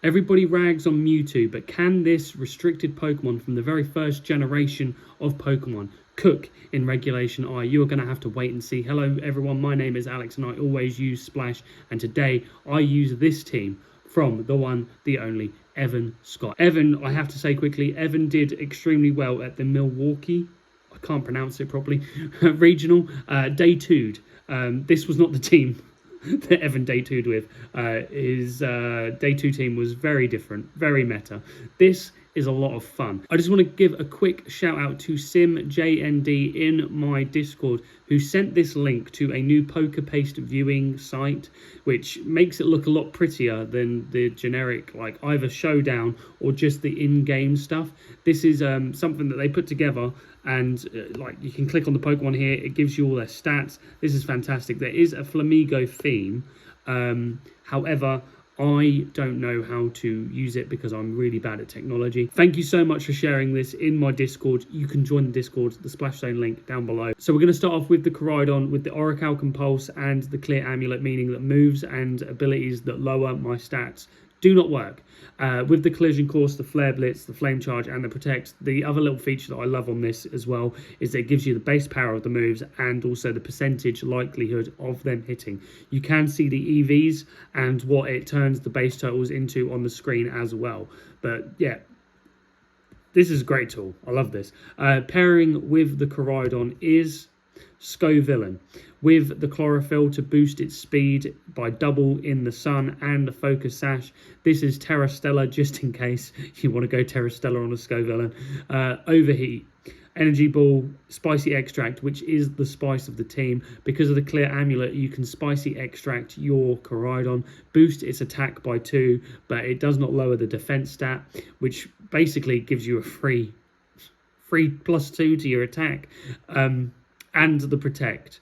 Everybody rags on Mewtwo, but can this restricted Pokemon from the very first generation of Pokemon cook in Regulation I? You are going to have to wait and see. Hello everyone, my name is Alex and I always use Splash, and today I use this team from the one, the only, Evan Scott. Evan, I have to say quickly, Evan did extremely well at the Milwaukee, I can't pronounce it properly, regional, day 2'd. This was not the team that Evan day 2'd with. His day 2 team was very different, very meta. This is a lot of fun. I just want to give a quick shout out to SimJND in my Discord, who sent this link to a new poker paste viewing site, which makes it look a lot prettier than the generic, like either showdown or just the in-game stuff. This is something that they put together, and like you can click on the Pokemon here, it gives you all their stats. This is fantastic. There is a Flamigo theme, however, I don't know how to use it because I'm really bad at technology. Thank you so much for sharing this in my Discord. You can join the Discord, the Splash Zone link down below. So we're going to start off with the Koraidon with the Orichalcum Pulse and the Clear Amulet, meaning that moves and abilities that lower my stats do not work. With the Collision Course, the Flare Blitz, the Flame Charge, and the Protect, the other little feature that I love on this as well is that it gives you the base power of the moves and also the percentage likelihood of them hitting. You can see the EVs and what it turns the base totals into on the screen as well. But yeah, this is a great tool. I love this. Pairing with the Koraidon is Scovillain, with the Chlorophyll to boost its speed by double in the sun, and the Focus Sash. This is Terra Stella, just in case you want to go Terra Stella on a Scovillain. Overheat, Energy Ball, Spicy Extract, which is the spice of the team. Because of the Clear Amulet, you can Spicy Extract your Koraidon, boost its attack by 2, but it does not lower the defense stat, which basically gives you a free +2 to your attack. And the Protect.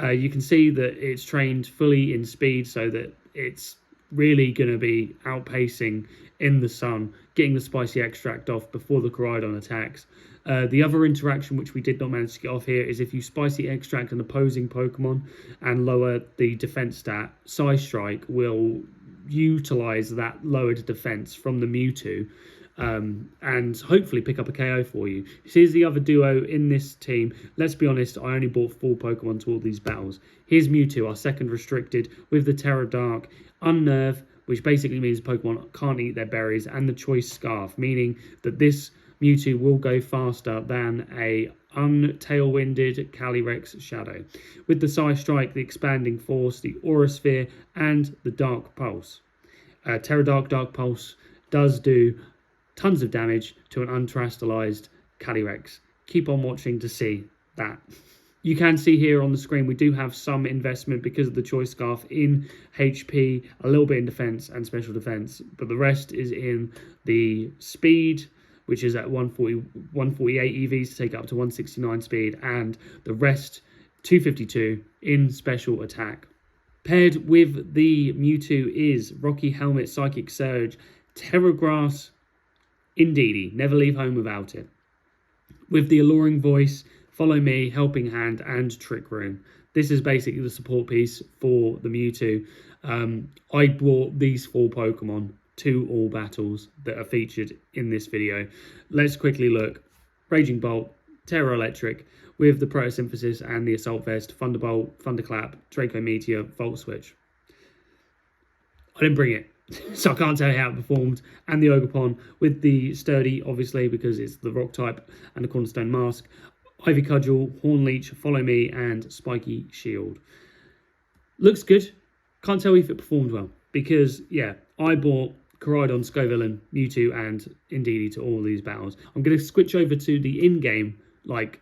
You can see that it's trained fully in speed, so that it's really going to be outpacing in the sun, getting the Spicy Extract off before the Koraidon attacks. The other interaction which we did not manage to get off here is if you Spicy Extract an opposing Pokemon and lower the defense stat, Psystrike will utilize that lowered defense from the Mewtwo, and hopefully pick up a KO for you. Here's the other duo in this team. Let's be honest, I only bought 4 Pokemon to all these battles. Here's Mewtwo, our second restricted, with the Terra Dark, Unnerve, which basically means Pokemon can't eat their berries, and the Choice Scarf, meaning that this Mewtwo will go faster than a untailwinded Calyrex Shadow. With the Psystrike, the Expanding Force, the Aura Sphere, and the Dark Pulse. Terra Dark Pulse does do tons of damage to an unterastalized Calyrex. Keep on watching to see that. You can see here on the screen we do have some investment because of the Choice Scarf in HP, a little bit in defense and special defense, but the rest is in the speed, which is at 148 EVs to take up to 169 speed, and the rest 252 in special attack. Paired with the Mewtwo is Rocky Helmet, Psychic Surge, Terra Grass, Indeedee, never leave home without it. With the Alluring Voice, Follow Me, Helping Hand, and Trick Room. This is basically the support piece for the Mewtwo. I brought these 4 Pokemon to all battles that are featured in this video. Let's quickly look. Raging Bolt, Terra Electric, with the Photosynthesis and the Assault Vest, Thunderbolt, Thunderclap, Draco Meteor, Volt Switch. I didn't bring it, so I can't tell you how it performed. And the Ogerpon with the Sturdy, obviously, because it's the rock type, and the Cornerstone Mask, Ivy Cudgel, Horn Leech, Follow Me, and Spiky Shield. Looks good. Can't tell you if it performed well, because, yeah, I bought Koraidon, Scovillain, Mewtwo, and Indeedee to all these battles. I'm going to switch over to the in-game, like,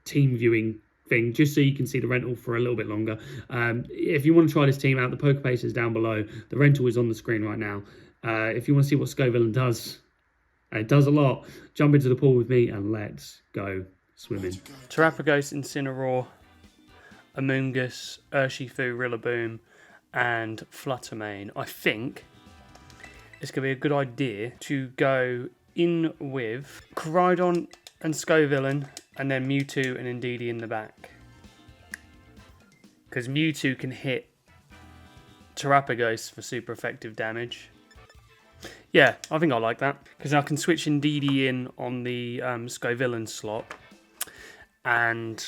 team viewing thing, just so you can see the rental for a little bit longer. If you want to try this team out, the poker pace is down below. The rental is on the screen right now. If you want to see what Scovillain does, and it does a lot, jump into the pool with me and let's go swimming. Terrapagos, Incineroar, Amoonguss, Urshifu, Rillaboom, and Fluttermane. I think it's going to be a good idea to go in with Koraidon and Scovillain, and then Mewtwo and Indeedee in the back. Because Mewtwo can hit Terrapagos for super effective damage. Yeah, I think I like that. Because I can switch Indeedee in on the Scovillain slot and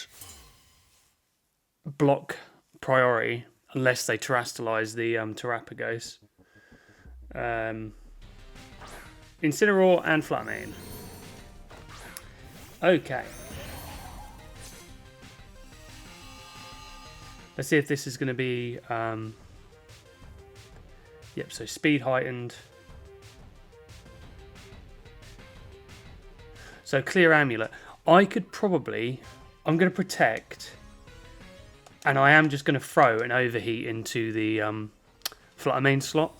block priority unless they terrestrialize the Terrapagos. Incineroar and Flatmane. Okay. Let's see if this is going to be... Yep, so speed heightened. So clear amulet. I could probably... I'm going to protect. And I am just going to throw an overheat into the Flatmane slot.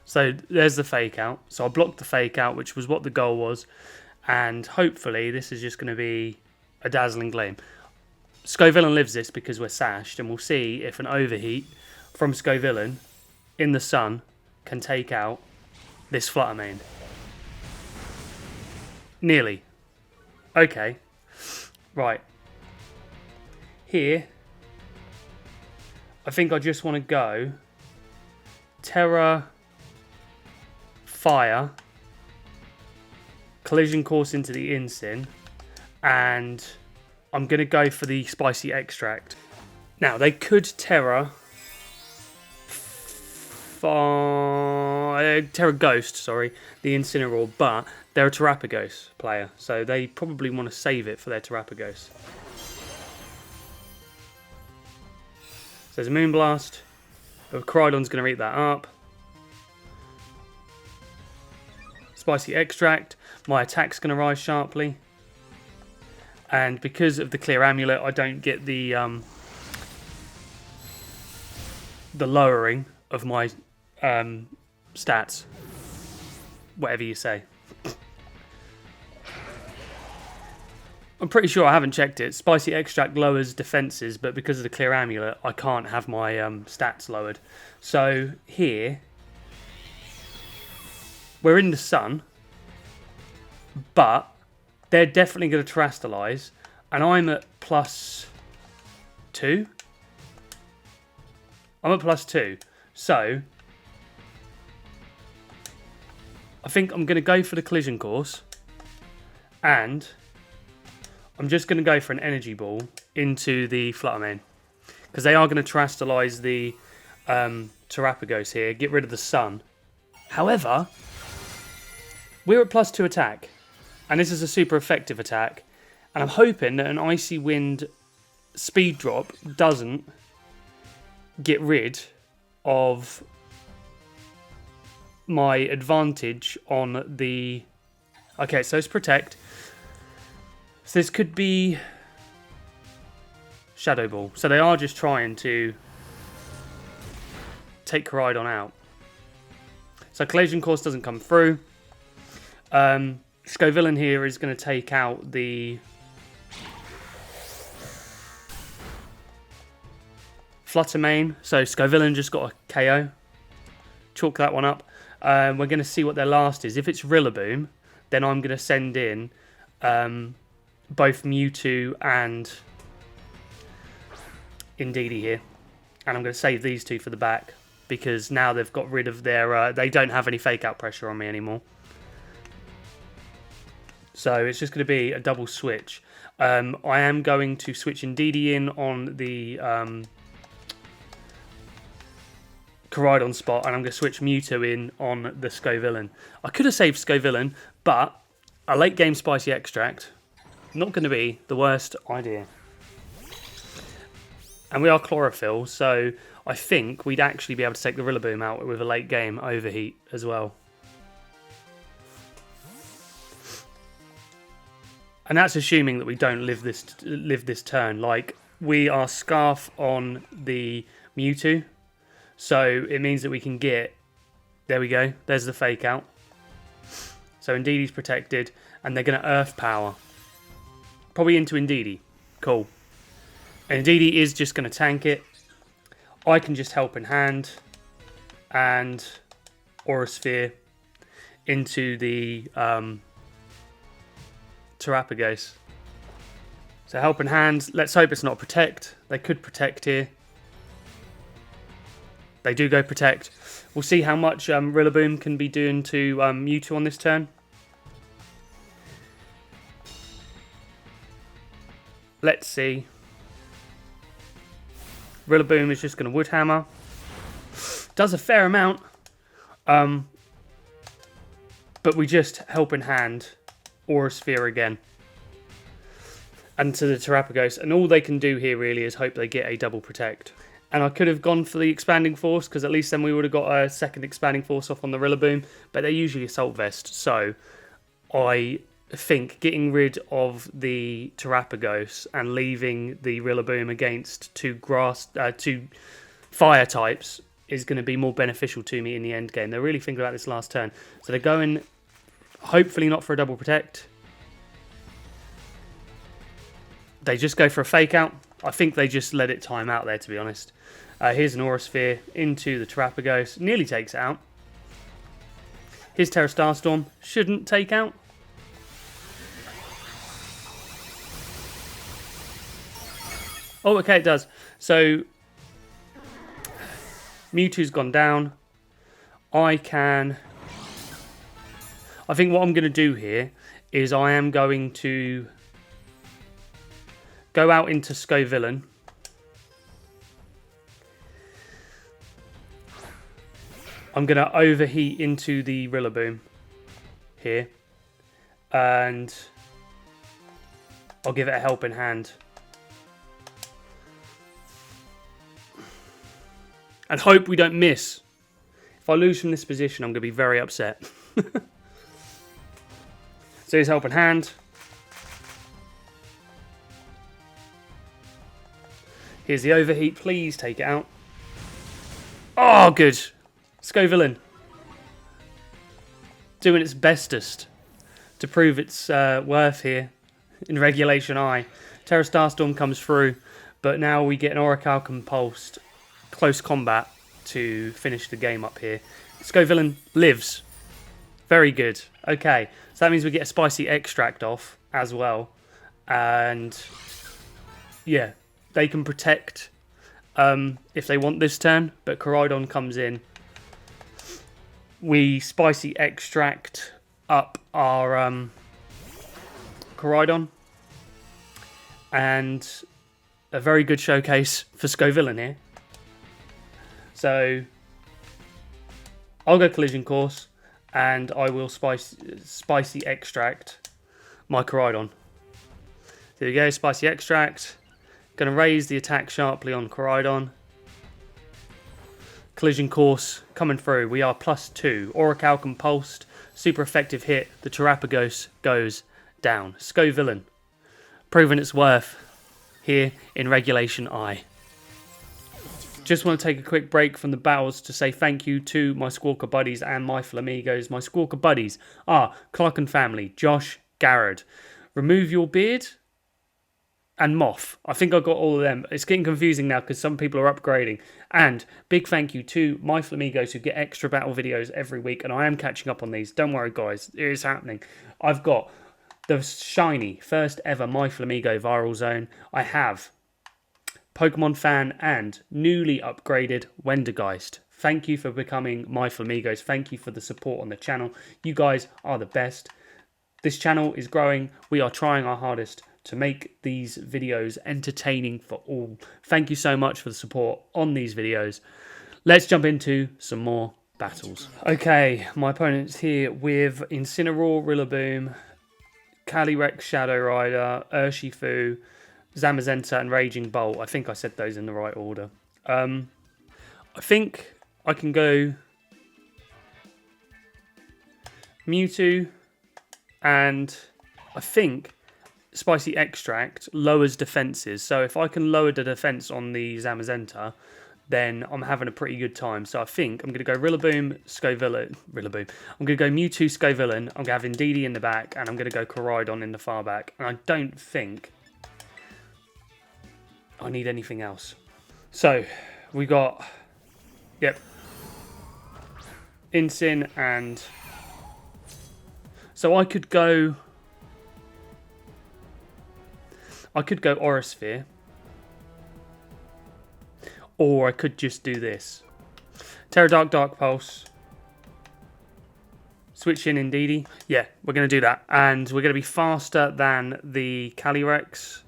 So there's the fake out. So I blocked the fake out, which was what the goal was. And hopefully this is just going to be a dazzling gleam. Scovillain lives this because we're sashed, and we'll see if an overheat from Scovillain in the sun can take out this Fluttermane. Nearly. Okay. Right. Here, I think I just want to go Terra, Fire, Collision Course into the Incin, and I'm going to go for the Spicy Extract. Now, they could Terra Ghost, sorry, the Incineroar, but they're a Terrapagos player, so they probably want to save it for their Terrapagos. So there's a Moonblast. Koraidon's going to eat that up. Spicy Extract. My attack's going to rise sharply. And because of the clear amulet, I don't get the lowering of my stats. Whatever you say. I'm pretty sure I haven't checked it. Spicy Extract lowers defenses, but because of the clear amulet, I can't have my stats lowered. So here, we're in the sun, but they're definitely going to terrestrialize, and I'm at +2. I'm at +2, so I think I'm going to go for the collision course, and I'm just going to go for an energy ball into the Fluttermane, because they are going to terrestrialize the Terrapagos here, get rid of the sun. However, we're at +2 attack, and this is a super effective attack, and I'm hoping that an Icy Wind speed drop doesn't get rid of my advantage on the... Okay, so it's Protect. So this could be Shadow Ball. So they are just trying to take Koraidon out. So Collision Course doesn't come through. Scovillain here is going to take out the Fluttermane. So Scovillain just got a KO. Chalk that one up. We're going to see what their last is. If it's Rillaboom, then I'm going to send in both Mewtwo and Indeedee here. And I'm going to save these two for the back, because now they've got rid of their... they don't have any fake out pressure on me anymore. So it's just going to be a double switch. I am going to switch Indeedee in on the Koraidon spot, and I'm going to switch Mewtwo in on the Scovillain. I could have saved Scovillain, but a late game Spicy Extract, not going to be the worst idea. And we are Chlorophyll, so I think we'd actually be able to take the Rillaboom out with a late game overheat as well. And that's assuming that we don't live this turn. Like, we are Scarf on the Mewtwo, so it means that we can get... There we go. There's the fake out. So Indeedee's protected, and they're going to Earth Power. Probably into Indeedee. Cool. And Indeedee is just going to tank it. I can just help in hand and Aura Sphere into the Terrapagos. So help in hand. Let's hope it's not Protect. They could Protect here. They do go protect. We'll see how much Rillaboom can be doing to Mewtwo on this turn. Let's see. Rillaboom is just going to Wood Hammer. Does a fair amount. But we just help in hand Aura Sphere again. And to the Terapagos. And all they can do here really is hope they get a double protect. And I could have gone for the Expanding Force, because at least then we would have got a second Expanding Force off on the Rillaboom. But they're usually Assault Vest. So I think getting rid of the Terapagos and leaving the Rillaboom against two fire types is going to be more beneficial to me in the end game. They're really thinking about this last turn. So they're going, hopefully not for a double protect. They just go for a fake out. I think they just let it time out there, to be honest. Here's an Aura Sphere into the Terapagos. Nearly takes it out. Here's Terra Starstorm. Shouldn't take out. Oh, okay, it does. So Mewtwo's gone down. I think what I'm going to do here is I am going to go out into Scovillain. I'm going to overheat into the Rillaboom here. And I'll give it a helping hand. And hope we don't miss. If I lose from this position, I'm going to be very upset. So here's helping hand. Here's the overheat. Please take it out. Oh, good. Scovillain. Doing its bestest to prove its worth here in Regulation I. Terra Starstorm comes through, but now we get an Oracle Compulsed close combat to finish the game up here. Scovillain lives. Very good. Okay, so that means we get a Spicy Extract off as well. And yeah, they can protect if they want this turn, but Koraidon comes in. We Spicy Extract up our Koraidon. And a very good showcase for Scovillain here. So I'll go Collision Course and I will Spicy Extract my Koraidon. There we go, Spicy Extract. Going to raise the attack sharply on Koraidon. Collision Course coming through. We are +2. Oracle Compulsed. Super effective hit. The Terapagos goes down. Scovillain proving its worth here in Regulation I. Just want to take a quick break from the battles to say thank you to my Squawker buddies and my Flamigos. My Squawker buddies are Clark and Family, Josh, Garrod, Remove Your Beard, and Moth. I think I got all of them. It's getting confusing now because some people are upgrading. And big thank you to my Flamigos who get extra battle videos every week. And I am catching up on these. Don't worry, guys. It is happening. I've got the shiny first ever My Flamigo Viral Zone. I have Pokemon Fan and newly upgraded Wendergeist. Thank you for becoming my Flamigos. Thank you for the support on the channel. You guys are the best. This channel is growing. We are trying our hardest to make these videos entertaining for all. Thank you so much for the support on these videos. Let's jump into some more battles. Okay, my opponent's here with Incineroar, Rillaboom, Calyrex, Shadow Rider, Urshifu, Zamazenta and Raging Bolt. I think I said those in the right order. I think I can go Mewtwo, and I think Spicy Extract lowers defenses. So if I can lower the defense on the Zamazenta, then I'm having a pretty good time. So I think I'm going to go Rillaboom, Scovillain. I'm going to go Mewtwo, Scovillain. I'm going to have Indeedee in the back, and I'm going to go Koraidon in the far back. And I don't think I need anything else. So we got, yep, Incin, and so I could go Aura Sphere, or I could just do this. Dark Pulse. Switch in Indeedee. Yeah, we're going to do that. And we're going to be faster than the Calyrex.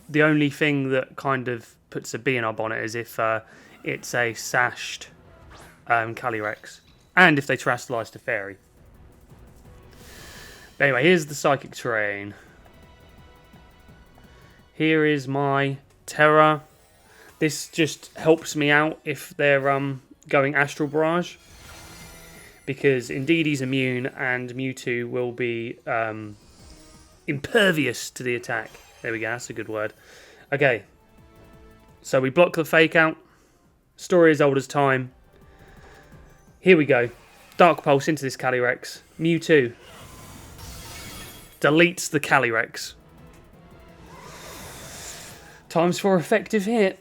The only thing that kind of puts a bee in our bonnet is if it's a sashed Calyrex. And if they terrestrialise to Fairy. But anyway, here's the Psychic Terrain. Here is my Terra. This just helps me out if they're going Astral Barrage. Because Indeedee's immune and Mewtwo will be impervious to the attack. There we go, that's a good word. Okay, so we block the Fake Out. Story as old as time. Here we go. Dark Pulse into this Calyrex. Mewtwo deletes the Calyrex. Times for effective hit.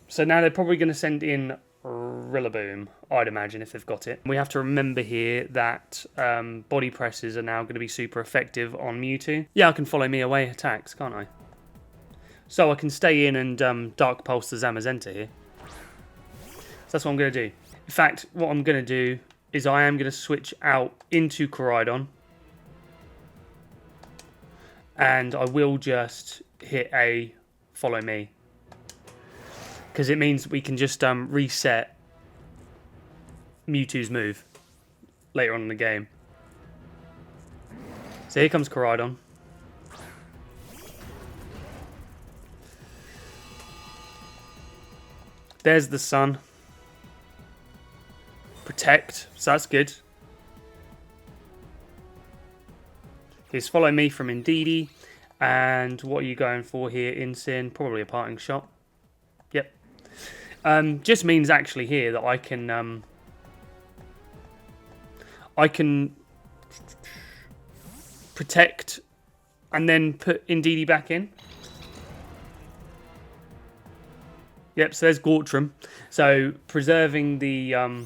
So now they're probably going to send in Rillaboom, I'd imagine, if they've got it. We have to remember here that body presses are now going to be super effective on Mewtwo. Yeah, I can follow me away attacks, can't I? So I can stay in and Dark Pulse the Zamazenta here. So that's what I'm going to do. In fact, what I'm going to do is I am going to switch out into Koraidon. And I will just hit a follow me. Because it means we can just reset Mewtwo's move later on in the game. So here comes Koraidon. There's the sun. Protect, so that's good. Here's follow me from Indeedee. And what are you going for here, Incin? Probably a parting shot. Yep. Just means actually here that I can protect and then put Indeedee back in. Yep, so there's Gortrum. So preserving the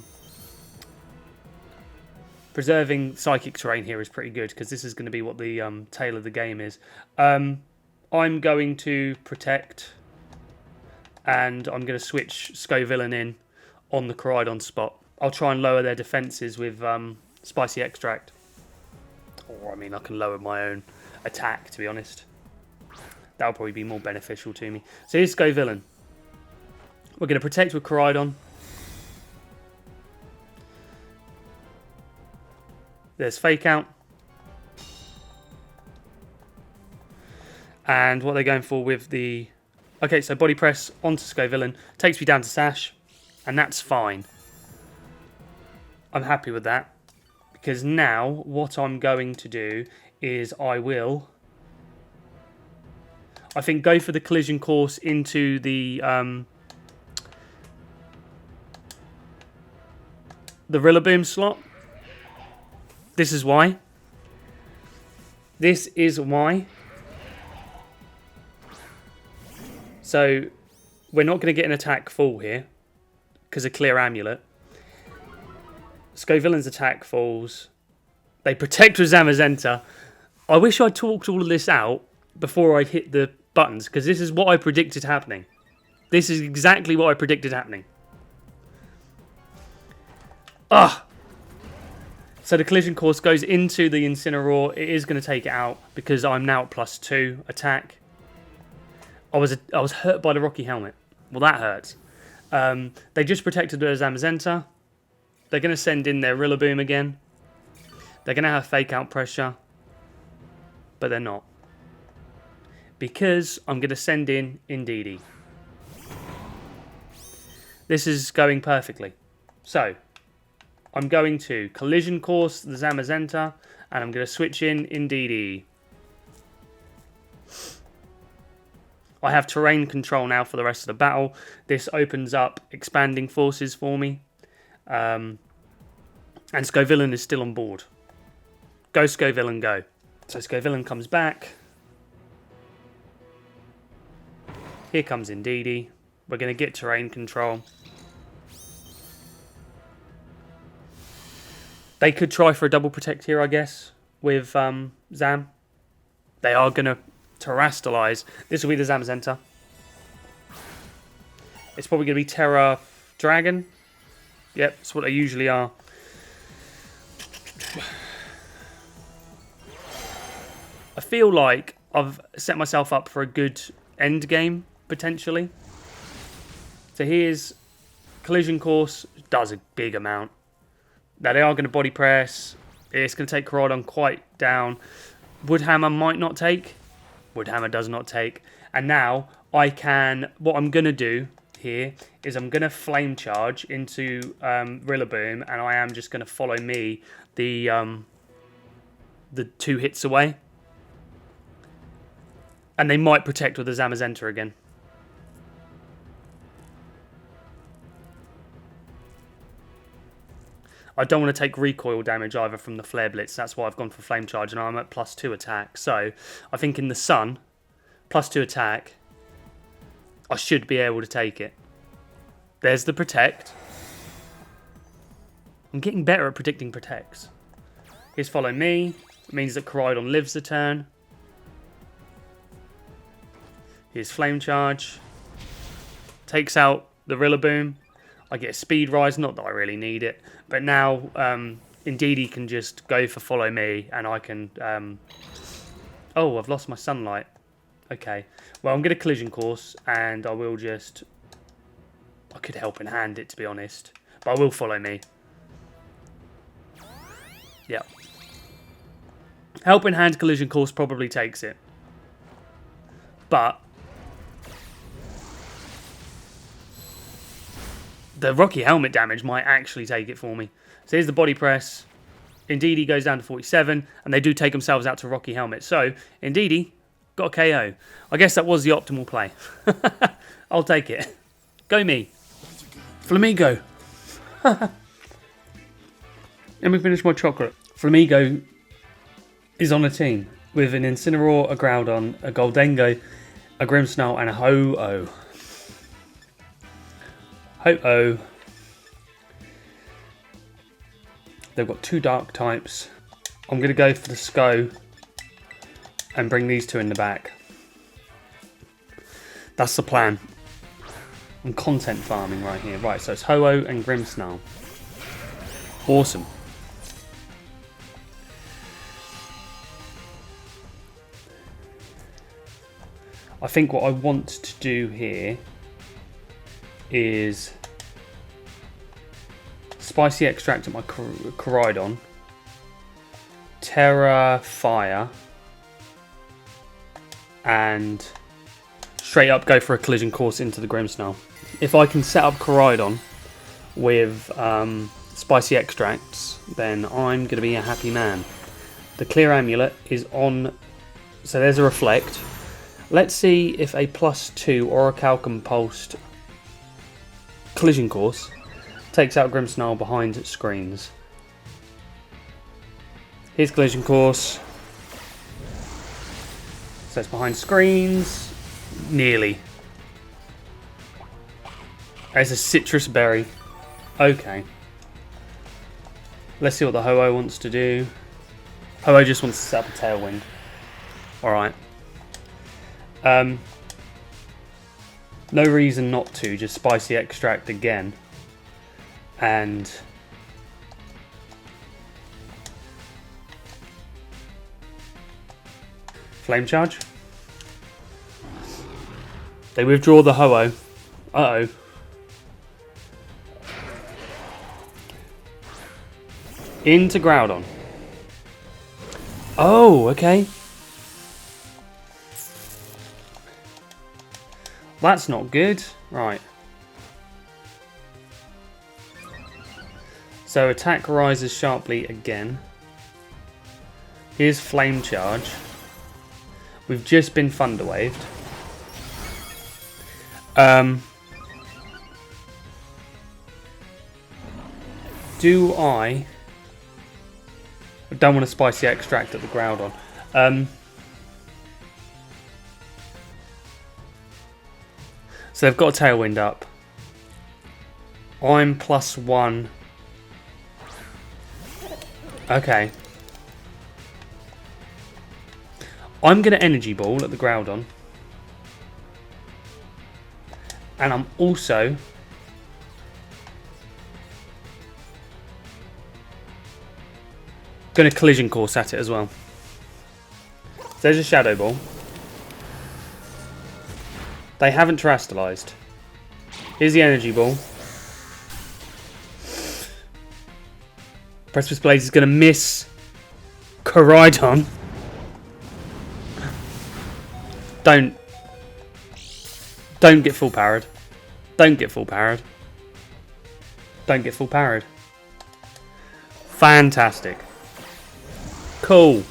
preserving Psychic Terrain here is pretty good because this is going to be what the tail of the game is. I'm going to protect. And I'm going to switch Scovillain in on the Koraidon spot. I'll try and lower their defences with Spicy Extract. Or, I mean, I can lower my own attack, to be honest. That'll probably be more beneficial to me. So here's Scovillain. We're going to protect with Koraidon. There's Fake Out. And what they're going for with the... Okay, so body press onto Scovillain. Takes me down to Sash. And that's fine. I'm happy with that. Because now, what I'm going to do is I will... I think go for the collision course into the Rillaboom slot. This is why. This is why. So, we're not going to get an attack full here, because of Clear Amulet. Scovillain's attack falls. They protect with Zamazenta. I wish I'd talked all of this out before I hit the buttons, because this is what I predicted happening. This is exactly what I predicted happening. Ah! So the collision course goes into the Incineroar. It is going to take it out, because I'm now at +2 attack. I was hurt by the Rocky Helmet. Well, that hurts. They just protected the Zamazenta. They're going to send in their Rillaboom again. They're going to have Fake Out pressure. But they're not. Because I'm going to send in Indeedee. This is going perfectly. So, I'm going to collision course the Zamazenta. And I'm going to switch in Indeedee. I have terrain control now for the rest of the battle. This opens up expanding forces for me. And Scovillain is still on board. Go Scovillain, go. So Scovillain comes back. Here comes Indeedee. We're going to get terrain control. They could try for a double protect here, I guess, with Zam. They are going to terrestrialize. This will be the Zamazenta. It's probably going to be Terra Dragon. Yep, that's what they usually are. I feel like I've set myself up for a good end game, potentially. So here's Collision Course, does a big amount. Now they are going to body press. It's going to take Koraidon quite down. Woodhammer might not take. Woodhammer does not take. And now I can, what I'm going to do here is I'm going to flame charge into Rillaboom, and I am just going to follow me the 2 hits away. And they might protect with the Zamazenta again. I don't want to take recoil damage either from the Flare Blitz. That's why I've gone for Flame Charge, and I'm at +2 attack. So I think in the sun, +2 attack, I should be able to take it. There's the Protect. I'm getting better at predicting Protects. Here's Follow Me. It means that Koraidon lives the turn. Here's Flame Charge. Takes out the Rillaboom. I get a speed rise, not that I really need it. But now, Indeedee can just go for Follow Me, and I can... Oh, I've lost my Sunlight. Okay. Well, I'm going to Collision Course, and I will just... I could Helping Hand it, to be honest. But I will Follow Me. Yeah. Helping Hand Collision Course probably takes it. But... the Rocky Helmet damage might actually take it for me. So here's the body press. Indeedee goes down to 47, and they do take themselves out to Rocky Helmet. So Indeedee got a KO. I guess that was the optimal play. I'll take it. Go me. Flamigo. Let me finish my chocolate. Flamigo is on a team with an Incineroar, a Groudon, a Goldengo, a Grimmsnarl, and a Ho-Oh. Ho-Oh. They've got 2 dark types. I'm going to go for the Sco and bring these 2 in the back. That's the plan. I'm content farming right here. Right, so it's Ho-Oh and Grimmsnarl. Awesome. I think what I want to do here is Spicy Extract at my Koraidon, Terra Fire, and straight up go for a Collision Course into the Grimmsnarl. If I can set up Koraidon with Spicy Extracts, then I'm going to be a happy man. The Clear Amulet is on, so there's a Reflect. Let's see if a +2 or a Calcum Pulsed Collision Course takes out Grimmsnarl behind screens. Here's Collision Course. So it's behind screens. Nearly. There's a Citrus Berry. Okay. Let's see what the Ho-Oh wants to do. Ho-Oh just wants to set up a Tailwind. Alright. No reason not to, just Spicy Extract again. And Flame Charge. They withdraw the Ho-Oh. Uh-oh. Into Groudon. Oh, okay. That's not good. Right. So attack rises sharply again. Here's Flame Charge. We've just been Thunder Waved. Do I don't want a Spicy Extract at the Groudon. So they've got a Tailwind up. I'm +1. Okay. I'm going to Energy Ball at the Groudon. And I'm also going to collision course at it as well. So there's a Shadow Ball. They haven't terastallized. Here's the Energy Ball. Precipice Blaze is going to miss Koraidon. Don't get full powered. Don't get full powered. Don't get full powered. Fantastic. Cool.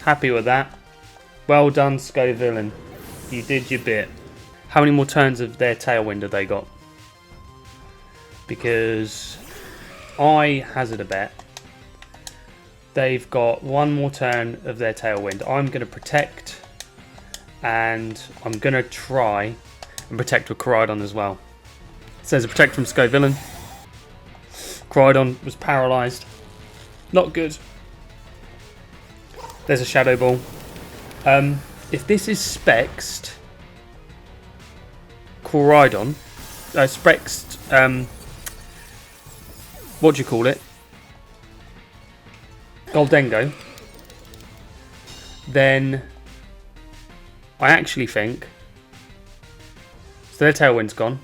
Happy with that. Well done, Scovillain. You did your bit. How many more turns of their Tailwind have they got? Because I hazard a bet. They've got one more turn of their Tailwind. I'm going to protect. And I'm going to try and protect with Koraidon as well. So there's a protect from Scovillain. Koraidon was paralysed. Not good. There's a Shadow Ball. If this is Spexed Koraidon, Spexed, what do you call it? Goldengo, then I actually think, so their Tailwind's gone.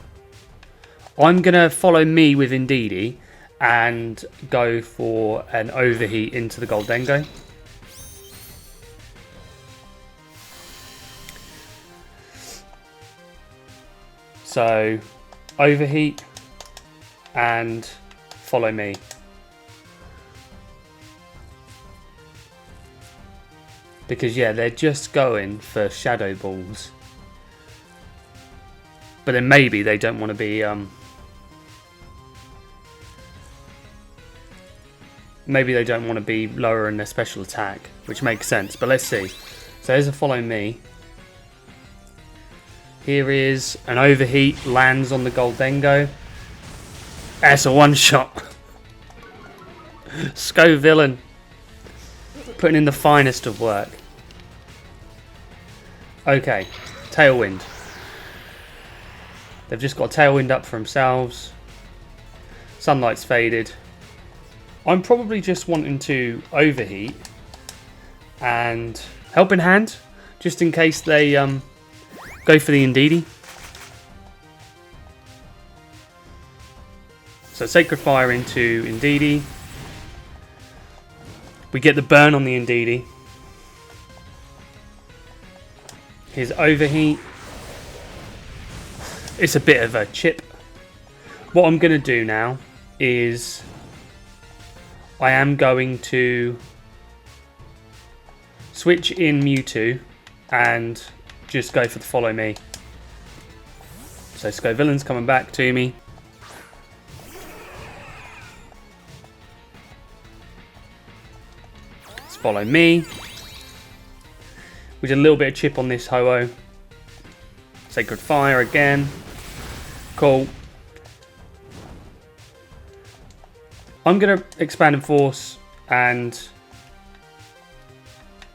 I'm going to follow me with Indeedee and go for an Overheat into the Goldengo. So, Overheat and follow me. Because, yeah, they're just going for Shadow Balls. But then maybe they don't want to be... maybe they don't want to be lower in their special attack, which makes sense. But let's see. So there's a follow me. Here is an Overheat, lands on the Goldengo. That's a one-shot. Scovillain. Putting in the finest of work. Okay, Tailwind. They've just got Tailwind up for themselves. Sunlight's faded. I'm probably just wanting to Overheat and Helping Hand, just in case they go for the Indeedee. So Sacred Fire into Indeedee. We get the burn on the Indeedee. Here's Overheat. It's a bit of a chip. What I'm going to do now is I am going to switch in Mewtwo and just go for the follow me. So Scovillain's coming back to me. Let's follow me. We did a little bit of chip on this Ho-Oh. Sacred Fire again. Cool. I'm going to expand and force and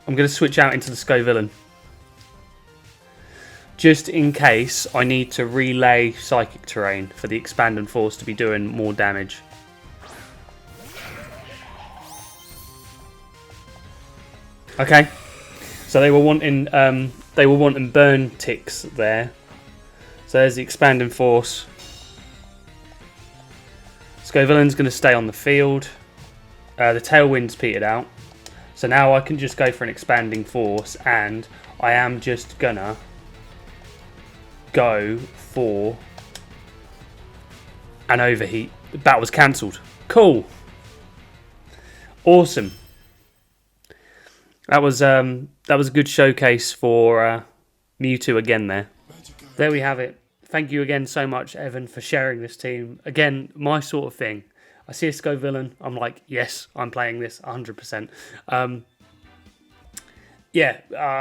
I'm going to switch out into the Scovillain. Just in case I need to relay Psychic Terrain for the expand and force to be doing more damage. Okay. So they were wanting burn ticks there. So there's the expand and force. Scovillain's going to stay on the field. The Tailwind's petered out. So now I can just go for an expanding force and I am just gonna go for an Overheat. That was cancelled. Cool. Awesome. That was a good showcase for Mewtwo again there. There we have it. Thank you again so much, Evan, for sharing this team. Again, my sort of thing. I see a Scovillain, I'm like, yes, I'm playing this 100%. I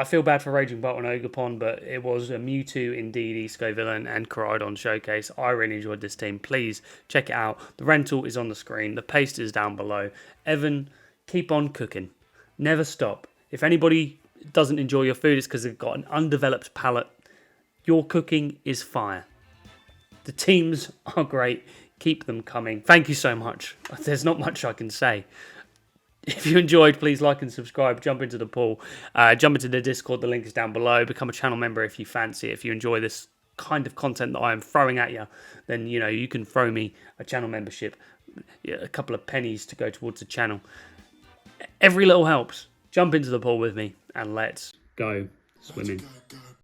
feel bad for Raging Bolt and Ogerpon, but it was a Mewtwo, Indeedee, Scovillain, and Koraidon showcase. I really enjoyed this team. Please check it out. The rental is on the screen. The paste is down below. Evan, keep on cooking. Never stop. If anybody doesn't enjoy your food, it's because they've got an undeveloped palate. Your cooking is fire. The teams are great. Keep them coming. Thank you so much. There's not much I can say. If you enjoyed, please like and subscribe. Jump into the pool. Jump into the Discord. The link is down below. Become a channel member if you fancy it. If you enjoy this kind of content that I am throwing at you, then you can throw me a channel membership. A couple of pennies to go towards the channel. Every little helps. Jump into the pool with me and let's go swimming.